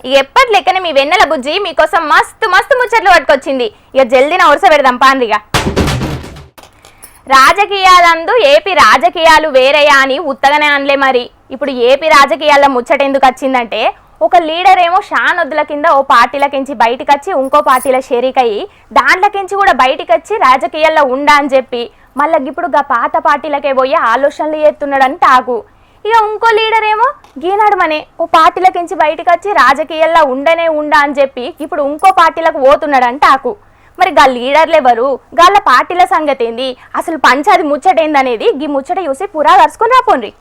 ఇక ఎప్పటి లెక్కనే మీ వెన్నెల బుజ్జి మీకోసం మస్తు మస్తు ముచ్చట్లు పట్టుకొచ్చింది. ఇక జల్దీన వరుస పెడదాం పాండ్రిగా. రాజకీయాలందు ఏపీ రాజకీయాలు వేరేయా అని ఉత్తగానే అనలే. మరి ఇప్పుడు ఏపీ రాజకీయాల ముచ్చట ఎందుకు వచ్చిందంటే, ఒక లీడర్ ఏమో షానొద్దుల కింద ఓ పార్టీలకించి బయటకు వచ్చి ఇంకో పార్టీల షేరికయ్యి దాంట్లకించి కూడా బయటకు వచ్చి రాజకీయాల్లో ఉండా అని చెప్పి మళ్ళీ ఇప్పుడు గా పాత పార్టీలకే పోయి ఆలోచనలు చేస్తున్నాడని టాకు. ఇక ఇంకో లీడర్ ఏమో గీనాడమనే ఓ పార్టీలకించి బయటకు వచ్చి రాజకీయాల్లో ఉండా అని చెప్పి ఇప్పుడు ఇంకో పార్టీలకు పోతున్నాడని టాకు. మరి గా లీడర్లు ఎవరు, గాళ్ళ పార్టీల సంగతి ఏంది, అసలు పంచాది ముచ్చటేందనేది గీ ముచ్చట చూసి పురా కరుచుకొని రాపోండి.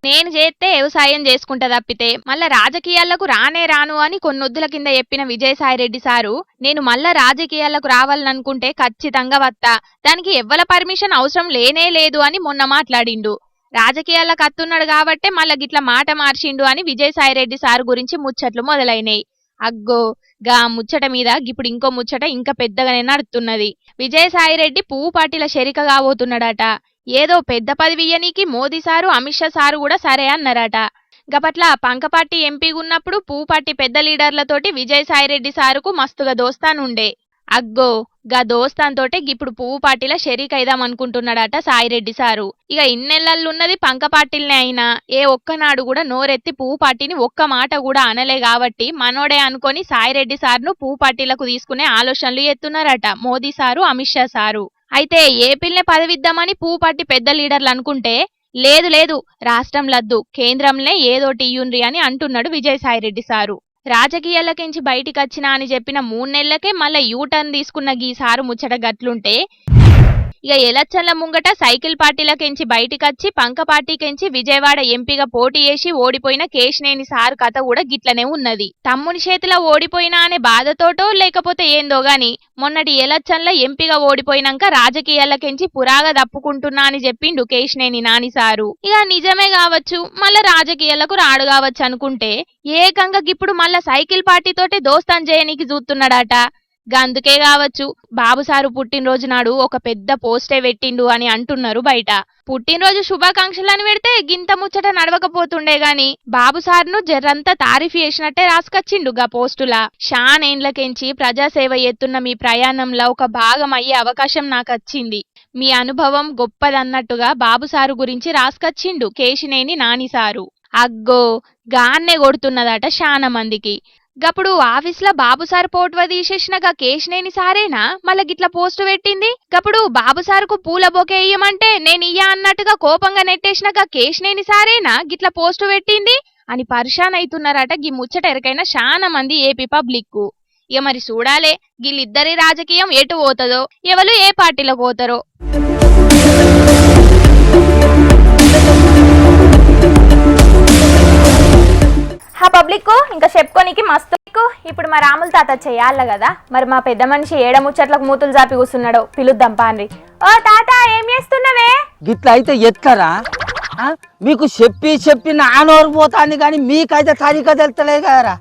నేను చేస్తే వ్యవసాయం చేసుకుంటా తప్పితే మళ్ళా రాజకీయాలకు రాను అని కొన్నొద్దుల కింద చెప్పిన విజయసాయిరెడ్డి సారు, నేను మళ్ళా రాజకీయాలకు రావాలనుకుంటే ఖచ్చితంగా వస్తా, దానికి ఎవ్వల పర్మిషన్ అవసరం లేనే లేదు అని మొన్న మాట్లాడిండు. రాజకీయాలకు అత్తున్నాడు కాబట్టే మళ్ళా గిట్ల మాట మార్చిండు అని విజయసాయిరెడ్డి సారు గురించి ముచ్చట్లు మొదలైనాయి. అగ్గో గా ముచ్చట మీద ఇప్పుడు ఇంకో ముచ్చట ఇంకా పెద్దగానే నడుస్తున్నది. విజయసాయిరెడ్డి పువ్వు పార్టీల షరిక కాబోతున్నాడట. ఏదో పెద్ద పదవి ఇయ్యనీకి మోదీ సారు అమిత్ షా సారు కూడా సరే అన్నారట. గపట్ల పంకపార్టీ ఎంపీగా ఉన్నప్పుడు పువ్వు పార్టీ పెద్ద లీడర్లతోటి విజయసాయిరెడ్డి సారుకు మస్తుగా దోస్తానుండే. అగ్గో గా దోస్తాన్తోటే ఇప్పుడు పువ్వు పార్టీల షరీక్ అయిదాం అనుకుంటున్నాడట సాయిరెడ్డి సారు. ఇక ఇన్నెళ్లలున్నది పంక పార్టీలనే అయినా ఏ ఒక్కనాడు కూడా నోరెత్తి పువ్వు పార్టీని ఒక్క మాట కూడా అనలే కాబట్టి మనోడే అనుకొని సాయిరెడ్డి సార్ను పువ్వు పార్టీలకు తీసుకునే ఆలోచనలు ఎత్తున్నారట మోదీ సారు అమిత్ షా సారు. అయితే ఏపీలనే పదవిద్దామని పువ్వు పార్టీ పెద్ద లీడర్లు అనుకుంటే లేదు లేదు రాష్ట్రం లద్దు కేంద్రంలో ఏదోటి ఇయ్యుండ్రి అని అంటున్నాడు విజయసాయిరెడ్డి సారు. రాజకీయాలకించి బయటికి వచ్చినా అని చెప్పిన 3 నెలలకే మళ్ళీ యూటర్న్ తీసుకున్న గీ సారు ముచ్చట గట్లుంటే, ఇక ఎలక్షన్ల ముంగట సైకిల్ పార్టీలకించి బయటికొచ్చి పంక పార్టీకించి విజయవాడ ఎంపీగా పోటీ చేసి ఓడిపోయిన కేశినేని సారు కథ కూడా గిట్లనే ఉన్నది. తమ్ముని చేతిలో ఓడిపోయినా అనే బాధతోటో లేకపోతే ఏందో గాని మొన్నటి ఎలక్షన్ల ఎంపీగా ఓడిపోయినాక రాజకీయాలకించి పురాగా దప్పుకుంటున్నా అని చెప్పిండు కేశినేని నాని సారు. ఇక నిజమే కావచ్చు, మళ్ళా రాజకీయాలకు రాడు కావచ్చు అనుకుంటే ఏకంగా ఇప్పుడు మళ్ళా సైకిల్ పార్టీతోటి దోస్తాన్ చేయనీకి చూస్తున్నాడట. గందుకే కావచ్చు బాబు సారు పుట్టినరోజు నాడు ఒక పెద్ద పోస్టే పెట్టిండు అని అంటున్నారు బయట. పుట్టినరోజు శుభాకాంక్షలని పెడితే గింత ముచ్చట నడవకపోతుండే గాని బాబు సార్ను జర్రంతా తారీఫ్ చేసినట్టే రాసుకొచ్చిండు గా పోస్టులా. షానేండ్లకెంచి ప్రజాసేవ ఎత్తున్న మీ ప్రయాణంలో ఒక భాగం అయ్యే అవకాశం నాకు వచ్చింది, మీ అనుభవం గొప్పదన్నట్టుగా బాబు సారు గురించి రాసుకొచ్చిండు కేశినేని నాని సారు. అగ్గో గాన్నే కొడుతున్నదట శానా మందికి. గప్పుడు ఆఫీస్లో బాబు సార్ పోటువ తీసేసినగా కేశినేని సారేనా మళ్ళా గిట్ల పోస్టు పెట్టింది. గప్పుడు బాబు సారుకు పూల బొకే ఇయ్యమంటే నేను ఇయ్యా అన్నట్టుగా కోపంగా నెట్టేసినగా కేశినేని సారేనా గిట్ల పోస్టు పెట్టింది అని పరిశాన్ అవుతున్నారట గీ ముచ్చట ఎరకైనా శానా మంది ఏపీ పబ్లిక్. ఇక మరి చూడాలే గిల్లిద్దరి రాజకీయం ఎటు పోతుందో, ఎవరు ఏ పార్టీలో పోతారో. హా పబ్లిక్ ఇంకా చెప్పుకోనికి మస్తు. ఇప్పుడు మా రాముల తాత చెయ్యాల కదా, మరి మా పెద్ద మనిషి ఏడ ముచ్చట్లకు మూతులు జాపి కూర్చున్నాడు, పిలుద్దాం పాండ్రి. ఓ తాత ఏం చేస్తున్నావే? గిట్ల అయితే ఎట్లరా? మీకు చెప్పి నానోరు పోతాంది కానీ మీకైతే తరిక తెలుస్తలే కదరా.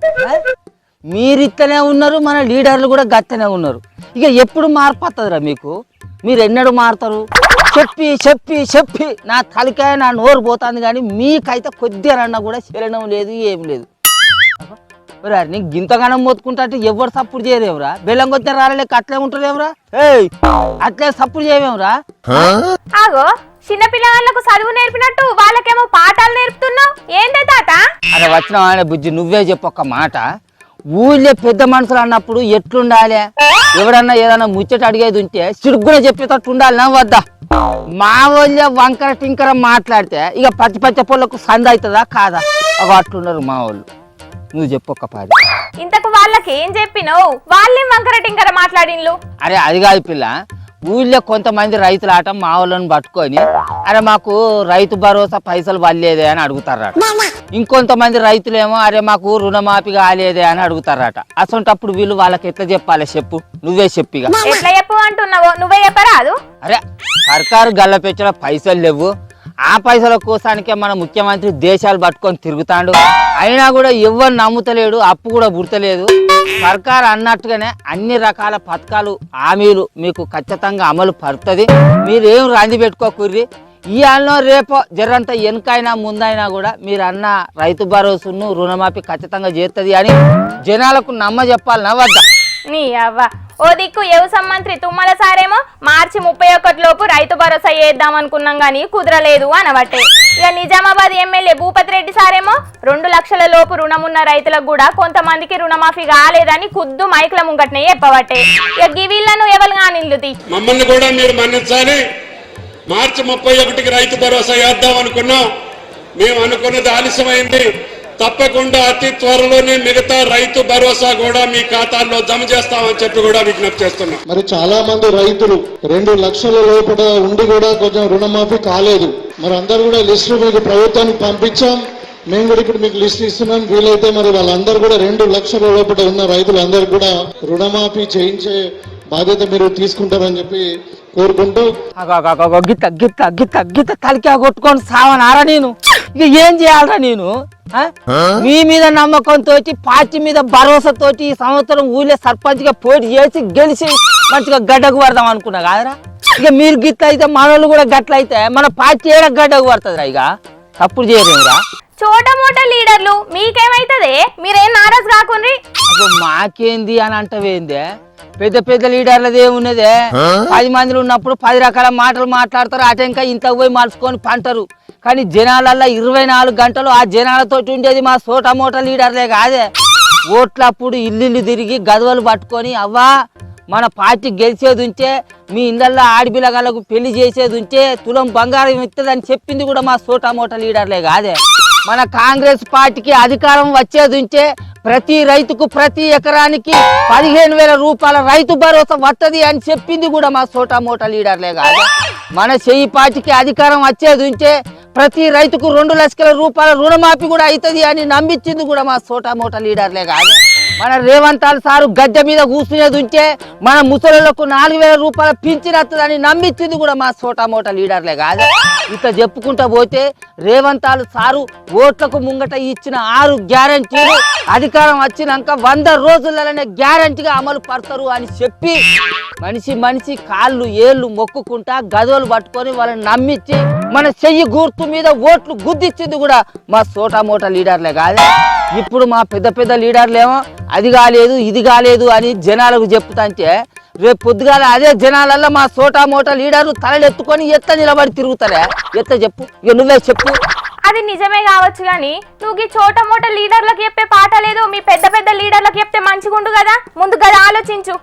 మీరిత్తనే ఉన్నారు, మన లీడర్లు కూడా గత్తనే ఉన్నారు. ఇక ఎప్పుడు మార్పత్తదిరా మీకు? మీరు ఎన్నడూ మారుతారు? చెప్పి నా తలికాయ నా నోరు పోతుంది కానీ మీకైతే కొద్దిగా కూడా శరణం లేదు, ఏం లేదు. నీకు గింతగానం మొత్తుకుంటా అంటే ఎవరు సప్పుడు చేయలేవురా? బెల్లం కొద్దిగా రాలేక అట్లే ఉంటారేవురా? అట్లే సప్పుడు చేయమేవురా? ఆగో చిన్నపిల్లలకు చదువు నేర్పినట్టు వాళ్ళకేమో పాఠాలు నేర్పుతున్నావు ఏందే తాత? అరే వచ్చిన ఆయన బుజ్జి నువ్వే చెప్పొక్క మాట. ఊళ్ళో పెద్ద మనుషులు అన్నప్పుడు ఎట్లుండాలి? ఎవడన్నా ఏదన్నా ముచ్చట అడిగేది ఉంటే చిడుగున చెప్పేటట్టు ఉండాలి నా వద్దా? మా వాళ్ళే వంకర టింకర మాట్లాడితే ఇక పచ్చి పొలకు సంద అవుతుందా కాదా? అట్లున్నారు మా వాళ్ళు. నువ్వు చెప్పొక్క పాది. ఇంతకు వాళ్ళకి ఏం చెప్పినావు? వాళ్ళేం వంకర టింకర మాట్లాడిన్లు? అరే అది కాదు పిల్ల, ఊళ్ళో కొంతమంది రైతుల ఆట మా వాళ్ళని పట్టుకొని అరే మాకు రైతు భరోసా పైసలు వల్లేదే అని అడుగుతారట. ఇంకొంతమంది రైతులేమో అరే మాకు రుణమాఫీ కాలేదే అని అడుగుతారట. అసొంటప్పుడు వీళ్ళు వాళ్ళకి ఎట్లా చెప్పాలి చెప్పు? నువ్వే చెప్పిగా. ఎట్లా చెప్పు అంటున్నావు? నువ్వే చెప్పరాదు? అరే సర్కారు గల్ల పెంచిన పైసలు లేవు, ఆ పైసల కోసానికే మన ముఖ్యమంత్రి దేశాలు పట్టుకొని తిరుగుతాడు. అయినా కూడా ఎవరు నమ్ముతలేడు, అప్పు కూడా పుడతలేదు. సర్కారు అన్నట్టుగానే అన్ని రకాల పథకాలు హామీలు మీకు ఖచ్చితంగా అమలు పడుతుంది. మీరేం రాంది పెట్టుకోకుర్రి. ఇవాళనో రేపో జరంత వెనకైనా ముందైనా కూడా మీరు అన్న రైతు భరోసాను రుణమాఫీ ఖచ్చితంగా చేస్తుంది అని జనాలకు నమ్మ చెప్పాలనా వద్దా? నీ అవ్వ ఓ దిక్కు వ్యవసాయ మంత్రి తుమ్మల సారేమో మార్చి 31 లోపు రైతు భరోసా చేద్దాం అనుకున్నాం గానీ కుదరలేదు అనబట్టే. ఇక నిజామాబాద్ ఎమ్మెల్యే భూపతి రెడ్డి సారేమో 2 లక్షల లోపు రుణమున్న రైతులకు కూడా కొంతమందికి రుణమాఫీ కాలేదని ఖుద్దు మైకుల ముంగట్నే చెప్పబట్టే. ఇక గివీళ్లను ఎవరు కానిల్లుతి మమ్మల్ని కూడా మీరు మన్నించాలి. మార్చి 31కి రైతు భరోసా చేద్దాం అనుకున్నాం. మేము అనుకున్నది ఆలస్యమైంది. తప్పకుండా అతి త్వరలోనే మిగతా రైతు భరోసా కూడా మీ ఖాతాల్లో జమ చేస్తామని చెప్పి కూడా విజ్ఞప్తి చేస్తున్నాం. మరి చాలా మంది రైతులు 2 లక్షల లోపల ఉండి కూడా కొంచెం రుణమాఫీ కాలేదు. మరి అందరూ కూడా లిస్టు మీకు ప్రభుత్వానికి పంపించాం. మేము కూడా ఇప్పుడు మీకు లిస్ట్ ఇస్తున్నాం. వీలైతే మరి వాళ్ళందరూ కూడా 2 లక్షల లోపల ఉన్న రైతులందరూ కూడా రుణమాఫీ చేయించే బాధ్యత మీరు తీసుకుంటారని చెప్పి కోరుకుంటూ గిత్త గిత్త గిత్త గిత్త తలికా కొట్టుకొని సావనారా నేను? ఇక ఏం చేయాలరా నేను? మీ మీద నమ్మకంతో పార్టీ మీద భరోసాతోటి ఈ సంవత్సరం ఊళ్ళో సర్పంచ్ గా పోటీ చేసి గెలిచి మంచిగా గడ్డకు పడదాం అనుకున్నా కాదరా. ఇక మీరు గిట్ల అయితే మనోళ్ళు కూడా గట్ల అయితే మన పార్టీ ఏడ గడ్డకు పడుతుందిరా. ఇక తప్పుడు చేయలేమురా. చోట మోట లీడర్లు మీకేమైతుంది? మీరేం నారాజు కాకుండ్రి. మాకేంది అని అంటవేందే? పెద్ద పెద్ద లీడర్లది ఏమున్నదే? 10 మందిలు ఉన్నప్పుడు 10 రకాల మాటలు మాట్లాడతారు. అటెంక ఇంత పోయి మలుచుకొని పంటారు. కానీ జనాలల్లో 24 గంటలు ఆ జనాలతో ఉండేది మా సోట మోట లీడర్లే కాదే. ఓట్లప్పుడు ఇల్లు తిరిగి గదవలు పట్టుకొని అవ్వా మన పార్టీ గెలిచేది ఉంటే మీ ఇళ్ళల్లో ఆడపిల్లగాళ్ళకు పెళ్లి చేసేది ఉంటే తులం బంగారం ఇస్తుందని చెప్పింది కూడా మా సోటా మోట లీడర్లే కాదే. మన కాంగ్రెస్ పార్టీకి అధికారం వచ్చేది ఉంటే ప్రతి రైతుకు ప్రతి ఎకరానికి 15,000 రూపాయల రైతు భరోసా వస్తుంది అని చెప్పింది కూడా మా సోటా మోట లీడర్లే కాదు. మన చెయ్యి పార్టీకి అధికారం వచ్చేది ఉంటే ప్రతి రైతుకు 2 లక్షల రూపాయల రుణమాఫీ కూడా అవుతుంది అని నమ్మించింది కూడా మా సోటా మోట లీడర్లే కాదు. మన రేవంతాల్ సారు గద్దె మీద కూర్చునేది ఉంటే మన ముసలులకు 4,000 రూపాయల పింఛన్ వస్తుందని నమ్మించింది కూడా మా సోటా మోట లీడర్లే కాదు. ఇక చెప్పుకుంటా పోతే రేవంతాల్ సారు ఓట్లకు ముంగట ఇచ్చిన 6 గ్యారంటీలు అధికారం వచ్చినాక 100 రోజులలోనే గ్యారంటీగా అమలు పడతారు అని చెప్పి మనిషి కాళ్ళు ఏళ్ళు మొక్కుకుంటా గదోలు పట్టుకొని వాళ్ళని నమ్మించి మన చెయ్యి గుర్తు మీద ఓట్లు గుద్దిచ్చింది కూడా మా సోటా మోట లీడర్లే కాదు. ఇప్పుడు మా పెద్ద పెద్ద లీడర్లేమో అది కాలేదు ఇది కాలేదు అని జనాలకు చెప్తాంటే రేపు పొద్దుగాల అదే జనాలల్లో మా సోటా మోట లీడర్లు తలలు ఎత్తుకొని నిలబడి తిరుగుతారే. చెప్పు, ఇక నువ్వే చెప్పు. అది నిజమే కావచ్చు గాని నువ్వు ఈ చోట మోట లీడర్లకు చెప్పే పాట లేదు. మీ పెద్ద పెద్ద లీడర్లకు చెప్తే మంచిగుండు కదా. ముందు కదా ఆలోచించు.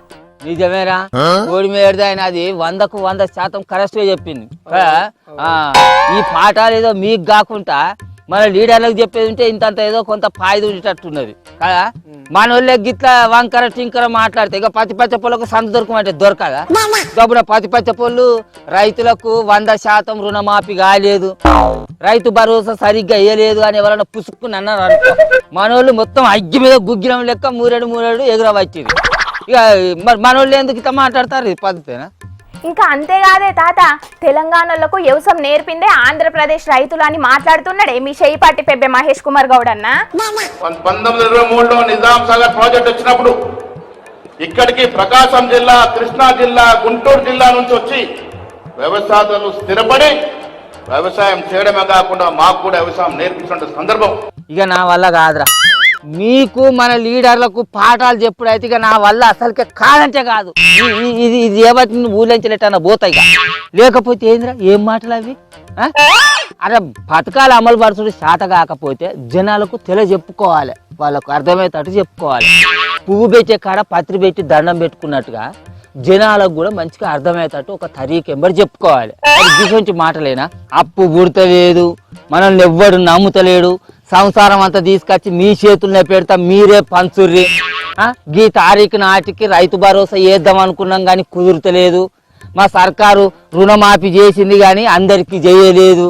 నిజమేరా కోడి మీద అది 100కు 100% కరెక్ట్ గా చెప్పింది. ఈ పాఠాలు ఏదో మీకు కాకుండా మన లీడర్లకు చెప్పేది ఉంటే ఇంతంత ఏదో కొంత ఫాయిదా ఉండేటట్టున్నది కదా. మన వాళ్ళే గిట్ల వంకర టింకర మాట్లాడితే ఇక పచ్చి పొలకు సంత దొరకమంటే దొరకదా? దొబ్బున పచ్చి పొల్లు రైతులకు 100% రుణమాఫీ కాలేదు, రైతు భరోసా సరిగ్గా వేయలేదు అని ఎవరైనా పుసుక్కుని అన్నారు అనుకో, మనోళ్ళు మొత్తం అగ్గి మీద గుగ్గిలం లెక్క మూరేడు ఎగురవచ్చింది. ఇక మరి మనోళ్ళు ఎందుకు ఇట్లా మాట్లాడతారు? ఇది పద్ధతేనా? ఇంకా అంతేకాదే తాత, తెలంగాణలకు వ్యవసాయం నేర్పిందే ఆంధ్రప్రదేశ్ రైతులు అని మాట్లాడుతున్నాడే మీ చేయిపాటి పెబ్బె మహేష్ కుమార్ గౌడ్ అన్న. 1923లో నిజాం సాగర్ ప్రాజెక్ట్ వచ్చినప్పుడు ఇక్కడికి ప్రకాశం జిల్లా, కృష్ణా జిల్లా, గుంటూరు జిల్లా నుంచి వచ్చి వ్యవసాయాలు స్థిరపడి వ్యవసాయం చేయడమే కాకుండా మాకు కూడా వ్యవసాయం నేర్పించిన సందర్భం. ఇక నా వల్ల కాదురా, మీకు మన లీడర్లకు పాఠాలు చెప్పుడైతే ఇక నా వల్ల అసలుకే కాదంటే కాదు. ఇది ఏబట్టి ఊళ్ళంచలేటన్నా పోతాయి. లేకపోతే ఏందిరా ఏం మాటలు అవి? అరే పథకాలు అమలు పరచుడు శాత కాకపోతే జనాలకు చెప్పుకోవాలి, వాళ్ళకు అర్థమయ్యేటట్టు చెప్పుకోవాలి. పువ్వు పెట్టే కాడ పత్రి పెట్టి దండం పెట్టుకున్నట్టుగా జనాలకు కూడా మంచిగా అర్థమయ్యేటట్టు ఒక తరీకెంబడి చెప్పుకోవాలి. అది గిసొంటి మాటలేనా? అప్పు పుడతలేదు, మనల్ని ఎవ్వడు నమ్ముతలేడు, సంసారం అంతా తీసుకొచ్చి మీ చేతుల్నే పెడతా, మీరే పంచుర్రి, ఈ తారీఖు నాటికి రైతు భరోసా వేద్దాం అనుకున్నాం కానీ కుదురుతలేదు, మా సర్కారు రుణమాఫీ చేసింది కానీ అందరికీ చేయలేదు,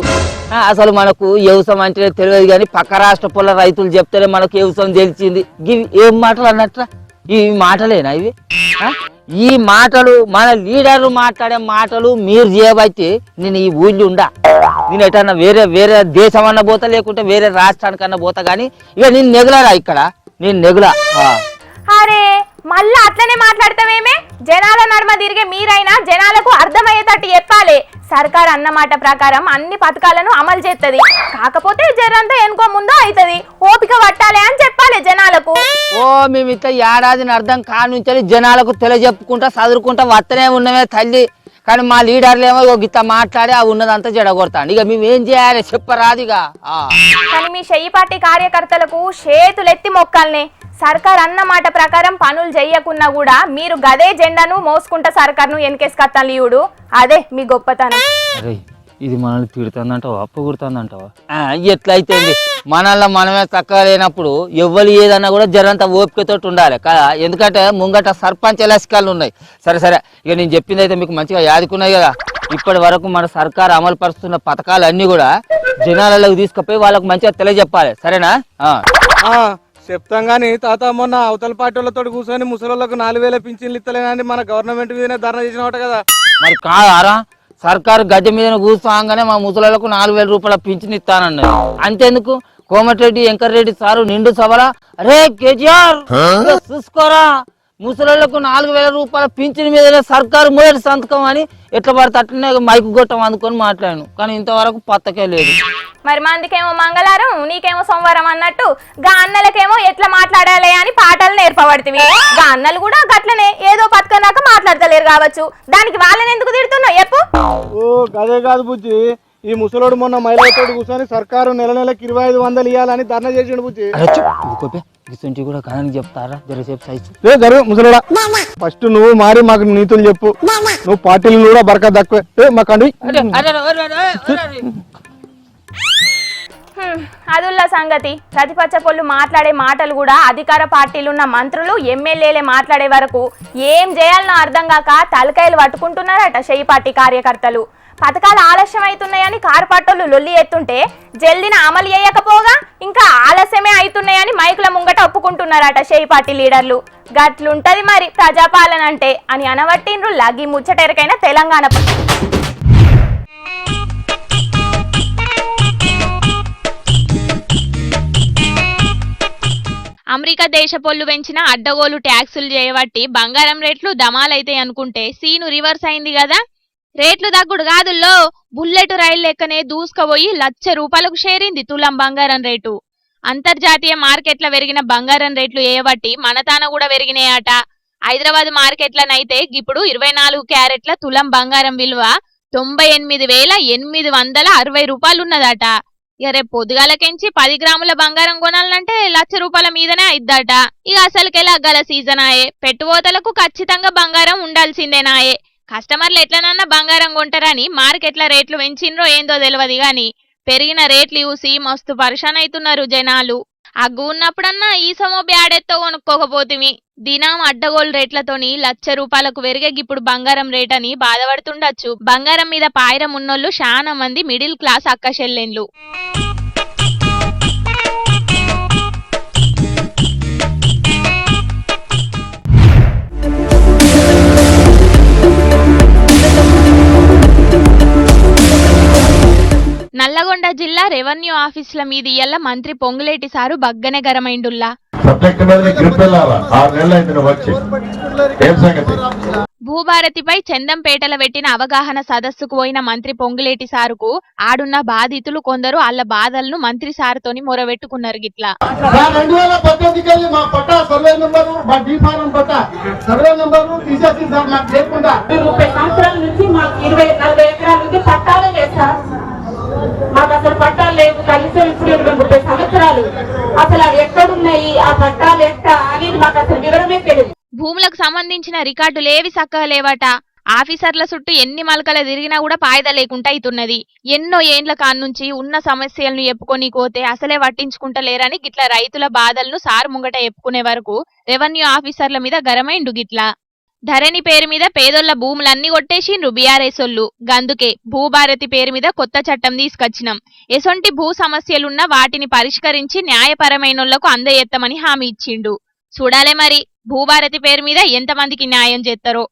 అసలు మనకు వ్యవసాయం అంటే తెలియదు కానీ పక్క రాష్ట్ర పొల రైతులు చెప్తేనే మనకు వ్యవసాయం తెలిసింది. ఇవి ఏం మాటలు అన్నట్రా? ఈ మాటలేనా ఇవి? ఈ మాటలు మన లీడర్లు మాట్లాడే మాటలు మీరు చేయబట్టి నేను ఈ ఊళ్ళో ఉండా. నేను ఎటన్నా వేరే దేశం అన్న పోతా, లేకుంటే వేరే రాష్ట్రానికన్నా పోతా, కానీ ఇక నేను నెగలరా ఇక్కడ, నేను నెగులా. అరే మళ్ళా అట్లనే మాట్లాడతావేమే? జనాల నడుమ తిరిగే మీరైనా జనాలకు అర్థమయ్యేటట్టు చెప్పాలి. సర్కార్ అన్నమాట ప్రకారం అన్ని పథకాలను అమలు చేస్తుంది, కాకపోతే జరంతా ఎనుకో ముందో అవుతుంది, ఓపిక పట్టాలి అని చెప్పాలి జనాలకు. ఓ మేము ఇట్లా ఏడాదిని అర్థం కానుంచి జనాలకు తెలియజెప్పుకుంటా చదువుకుంటా వస్తనే ఉన్నమే తల్లి. కానీ మా లీడర్లు ఏమో గిట్ట మాట్లాడి ఆ ఉన్నదంతా జడగొడతాండి. ఇక మేము ఏం చేయాలి చెప్పరాదిగా. కానీ మీ చెయ్యి పార్టీ కార్యకర్తలకు చేతులెత్తి మొక్కాలనే. సర్కార్ అన్న మాట ప్రకారం పనులు చెయ్యకున్నా కూడా మీరు గదే జెండాను మోసుకుంటా సర్కార్ను వెనకేసుకొత్తాను లీవుడు. అదే మీ గొప్పతనం. అరే ఇది మనల్ని తిడుతుందంటావా పొగుడుతుందంటావా? ఎట్లయితే మనల్ని మనమే చక్కగా లేనప్పుడు ఎవ్వరు ఏదన్నా కూడా జరంత ఓపికతో ఉండాలి కదా. ఎందుకంటే ముంగట సర్పంచ్ ఎలక్కాలు ఉన్నాయి. సరే సరే ఇక నేను చెప్పింది అయితే మీకు మంచిగా యాదుకున్నాయి కదా. ఇప్పటి వరకు మన సర్కార్ అమలు పరుస్తున్న పథకాలు అన్నీ కూడా జనాలకు తీసుకుపోయి వాళ్ళకు మంచిగా తెలియజెప్పాలి. సరేనా? చెప్తాం గానీ తాత మొన్న అవతల పార్టీలతో కూర్చొని ముసలోళ్ళకు 4,000 పింఛన్లు ఇస్తలేనని మన గవర్నమెంట్ మీదనే ధర్నా చేసినవాట కదా. మరి కాదారా సర్కారు గద్దె మీద కూర్చోగానే మా ముసలాలకు 4,000 రూపాయల పింఛన్ ఇస్తానన్నది. అంతేందుకు కోమటిరెడ్డి వెంకటరెడ్డి సారు నిండు సభలా అరే కేటీఆర్ చూసుకోరా ముసలాళ్లకు 4,000 రూపాయల పింఛన్ మీదనే సర్కారు మొదటి సంతకం అని ఎట్లా పడితే అట్లనే మైకు గొట్టం అందుకొని మాట్లాడాను. కానీ ఇంతవరకు పత్తకే లేదు. మరి మందికేమో మంగళవారం నీకేమో సోమవారం అన్నట్టు గా అన్నలకేమో ఎట్లా మాట్లాడాలి అని పాటలు నేర్పబడుతుంది. గా అన్నలు కూడా గట్లనే ఏదో పథకం దాకా మాట్లాడతలేరు కావచ్చు. దానికి వాళ్ళని ఎందుకు తిడుతున్నావు చెప్పు? ఓ గదే కాదు బుజ్జి, ఈ ముసలోడు మొన్న మహిళతో కూర్చొని సర్కారు నెల నెలకు 2,500 ఇవ్వాలని ధర్నా చేసిండు బుజ్జి. కూడా కథని చెప్తారా జరసేపు సైజు జరుగు ముసలోడా, ఫస్ట్ నువ్వు మారి మాకు నీతులు చెప్పు. నువ్వు పార్టీలు కూడా బరక తక్కువే మాకండి. అదుల్లా సంగతి. ప్రతిపక్ష పొల్లు మాట్లాడే మాటలు కూడా అధికార పార్టీలున్న మంత్రులు ఎమ్మెల్యేలే మాట్లాడే వరకు ఏం చేయాలనో అర్థం కాక తలకాయలు పట్టుకుంటున్నారట చెయ్యి పార్టీ కార్యకర్తలు. పథకాలు ఆలస్యం అవుతున్నాయని కార్పొరేటర్లు లొల్లి ఎత్తుంటే జల్దిన అమలు చేయకపోగా ఇంకా ఆలస్యమే అవుతున్నాయని మైకుల ముంగట ఒప్పుకుంటున్నారట చెయ్యి పార్టీ లీడర్లు. గట్లుంటది మరి ప్రజాపాలన అంటే అని అనవట్టిండ్రు లగ్గి ముచ్చటెరకైన తెలంగాణ. అమెరికా దేశ పొల్లు పెంచిన అడ్డగోలు ట్యాక్సులు చేయబట్టి బంగారం రేట్లు దమాలైతాయి అనుకుంటే సీను రివర్స్ అయింది కదా. రేట్లు తగ్గుడు కాదుల్లో, బుల్లెట్ రైలు లెక్కనే దూసుకుపోయి ₹1,00,000 చేరింది తులం బంగారం రేటు. అంతర్జాతీయ మార్కెట్ల పెరిగిన బంగారం రేట్లు చేయబట్టి మన తాన కూడా పెరిగినాయట. హైదరాబాద్ మార్కెట్లనైతే ఇప్పుడు 24 క్యారెట్ల తులం బంగారం విలువ ₹98,860 ఉన్నదట. ఇక రేపు పొద్దుగాలకెంచి 10 గ్రాముల బంగారం కొనాలంటే ₹1,00,000 మీదనే అయిద్దట. ఇక అసలుకెలా గల సీజన్ ఆయే, పెట్టుబోతలకు ఖచ్చితంగా బంగారం ఉండాల్సిందేనాయే. కస్టమర్లు ఎట్లనన్నా బంగారం కొంటారని మార్కెట్ల రేట్లు పెంచిండ్రో ఏందో తెలియదు గాని పెరిగిన రేట్లు చూసి మస్తు పరిశాన్ అవుతున్నారు జనాలు. అగ్గు ఉన్నప్పుడన్నా ఈ సమో బ్యాడెత్తో కొనుక్కోకపోతిమి. దినం అడ్డగోలు రేట్లతోని ₹1,00,000 పెరిగే ఇప్పుడు బంగారం రేట్ అని బాధపడుతుండొచ్చు. బంగారం మీద పాయిరం ఉన్నోళ్ళు చాలా మంది మిడిల్ క్లాస్ అక్కచెల్లెన్లు. నల్లగొండ జిల్లా రెవెన్యూ ఆఫీసుల మీద ఇయ్యాల మంత్రి పొంగులేటి సారు బగ్గనే గరమైండుల్లా. భూభారతిపై చందంపేటలో పెట్టిన అవగాహన సదస్సుకు పోయిన మంత్రి పొంగులేటి సారుకు ఆడున్న బాధితులు కొందరు వాళ్ళ బాధలను మంత్రి సారుతోని మొరబెట్టుకున్నారు. గిట్లా 2018 మా పట్టా సర్వే నంబరు మా డిఫారం పట్టా సర్వే నంబరు తీసేసి సార్ మాకు లేకుండా 30 సంవత్సరాల నుంచి మాకు 20-40 ఎకరాల నుంచి పట్టాలే లేదు సార్. మాకు అసలు పట్టాలు లేవు. కనీసం ఇప్పుడు 30 సంవత్సరాలు అసలు అవి ఎక్కడున్నాయి, ఆ పట్టాలు ఎట్ట అనేది మాకు అసలు వివరమే తెలియదు. భూములకు సంబంధించిన రికార్డులేవి చక్కగా లేవట. ఆఫీసర్ల చుట్టూ ఎన్ని మలకలు తిరిగినా కూడా పాయద లేకుండా అవుతున్నది. ఎన్నో ఏండ్ల కాన్నుంచి ఉన్న సమస్యలను చెప్పుకొని పోతే అసలే పట్టించుకుంటలేరని గిట్ల రైతుల బాధలను సారు ముంగట చెప్పుకునే వరకు రెవెన్యూ ఆఫీసర్ల మీద గరమైండు గిట్లా. ధరణి పేరు మీద పేదోళ్ల భూములన్నీ కొట్టేసిండ్రు బీఆర్ఎస్ ఓళ్ళు. గందుకే భూభారతి పేరు మీద కొత్త చట్టం తీసుకొచ్చినాం. ఎసొంటి భూ సమస్యలున్నా వాటిని పరిష్కరించి న్యాయపరమైనోళ్లకు అందజేస్తామని హామీ ఇచ్చిండు. చూడాలే మరి భూభారతి పేరు మీద ఎంతమందికి న్యాయం చేస్తారో.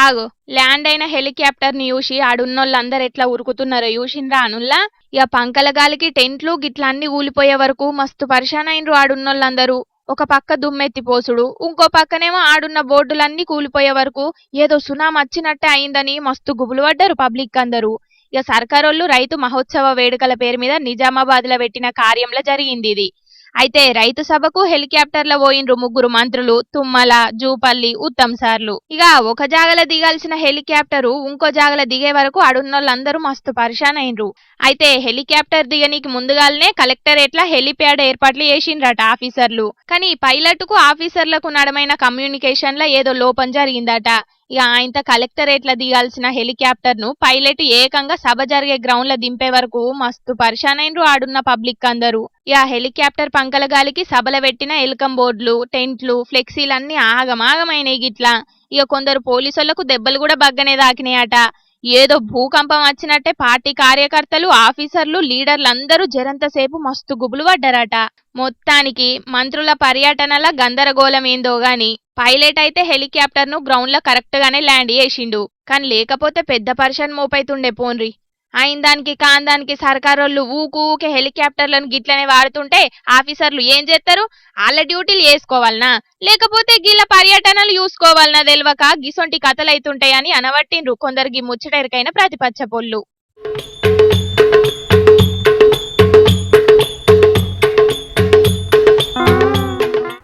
ఆగు ల్యాండ్ అయిన హెలికాప్టర్ ని చూసి ఆడున్నోళ్ళందరూ ఎట్లా ఉరుకుతున్నారో చూసిండ్రా అనుల్లా. ఇక పంకల గాలికి టెంట్లు గిట్లా అన్ని ఊలిపోయే వరకు మస్తు పరిశాన్ అయినరు ఆడున్నోళ్ళందరూ. ఒక పక్క దుమ్మెత్తి పోసుడు, ఇంకో పక్కనేమో ఆడున్న బోర్డులన్నీ కూలిపోయే వరకు ఏదో సునామీ వచ్చినట్టే అయిందని మస్తు గుబులు పడ్డారు పబ్లిక్ అందరూ. ఇక సర్కారోళ్ళు రైతు మహోత్సవ వేడుకల పేరు మీద నిజామాబాద్ లో పెట్టిన కార్యంలో జరిగింది ఇది. అయితే రైతు సభకు హెలికాప్టర్ల పోయినరు 3 మంత్రులు, తుమ్మల, జూపల్లి, ఉత్తమ్ సార్లు. ఇక ఒక జాగల దిగాల్సిన హెలికాప్టరు ఇంకో జాగల దిగే వరకు అడున్నోళ్ళందరూ మస్తు పరిశాన్ అయినరు. అయితే హెలికాప్టర్ దిగనీకి ముందుగానే కలెక్టరేట్ల హెలిప్యాడ్ ఏర్పాట్లు చేసిండ్రట ఆఫీసర్లు. కానీ పైలట్ కు ఆఫీసర్లకు నడమైన కమ్యూనికేషన్ లో ఏదో లోపం జరిగిందట. ఇక ఆయనతో కలెక్టరేట్ల దిగాల్సిన హెలికాప్టర్ ను పైలట్ ఏకంగా సభ జరిగే గ్రౌండ్ లో దింపే వరకు మస్తు పరిశాన్ అయినరు ఆడున్న పబ్లిక్ అందరూ. ఇక హెలికాప్టర్ పంకల గాలికి సభల పెట్టిన ఎల్కం బోర్డులు, టెంట్లు, ఫ్లెక్సీలన్నీ ఆగమాగమైనాయి గిట్లా. ఇక కొందరు పోలీసులకు దెబ్బలు కూడా బగ్గనే దాకినాయట. ఏదో భూకంపం వచ్చినట్టే పార్టీ కార్యకర్తలు, ఆఫీసర్లు, లీడర్లందరూ జరంతసేపు మస్తు గుబులు పడ్డారట. మొత్తానికి మంత్రుల పర్యటనల గందరగోళం ఏందో గాని పైలట్ అయితే హెలికాప్టర్ ను గ్రౌండ్ లో కరెక్ట్ గానే ల్యాండ్ చేసిండు. కానీ లేకపోతే పెద్ద పరిశాన్ మోపైతుండే పోన్రి. అయిన దానికి కాందానికి సర్కారోళ్ళు ఊకే హెలికాప్టర్లను గిట్లనే వాడుతుంటే ఆఫీసర్లు ఏం చేస్తారు? వాళ్ళ డ్యూటీలు చేసుకోవాలనా లేకపోతే గీళ్ళ పర్యటనలు చూసుకోవాలనా తెలియక గిసొంటి కథలైతుంటాయని అనవట్టిండ్రు కొందరికి ముచ్చటెరికైన ప్రతిపక్ష పొల్లు.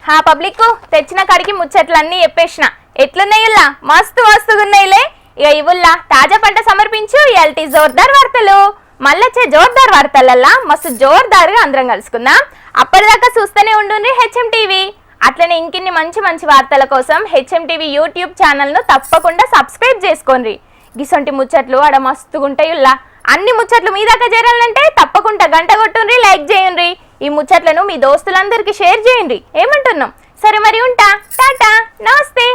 హా పబ్లిక్ తెచ్చిన కాడికి ముచ్చట్లన్నీ చెప్పేసిన. ఎట్లున్నాయిల్లా? మస్తు మస్తుగున్నాయిలే. ఇక ఇవుల్లా తాజా పంట సమర్పించు ఎల్టీ జోర్దార్ వార్తలు. మళ్ళొచ్చే జోర్దార్ వార్తలల్లా మస్తు జోర్దార్గా అందరం కలుసుకుందాం. అప్పటిదాకా చూస్తూనే ఉండుండ్రి హెచ్ఎం టీవీ. అట్లనే ఇంకిన్ని మంచి మంచి వార్తల కోసం హెచ్ఎం టీవీ యూట్యూబ్ ఛానల్ను తప్పకుండా సబ్స్క్రైబ్ చేసుకోండి. గిసొంటి ముచ్చట్లు ఆడ మస్తుగుంటాయుల్లా. అన్ని ముచ్చట్లు మీ దాకా చేరాలంటే తప్పకుండా గంట కొట్టుండ్రి, లైక్ చేయండి. ఈ ముచ్చట్లను మీ దోస్తులందరికీ షేర్ చేయండి. ఏమంటున్నాం? సరే మరి ఉంటా. టాటా, నమస్తే.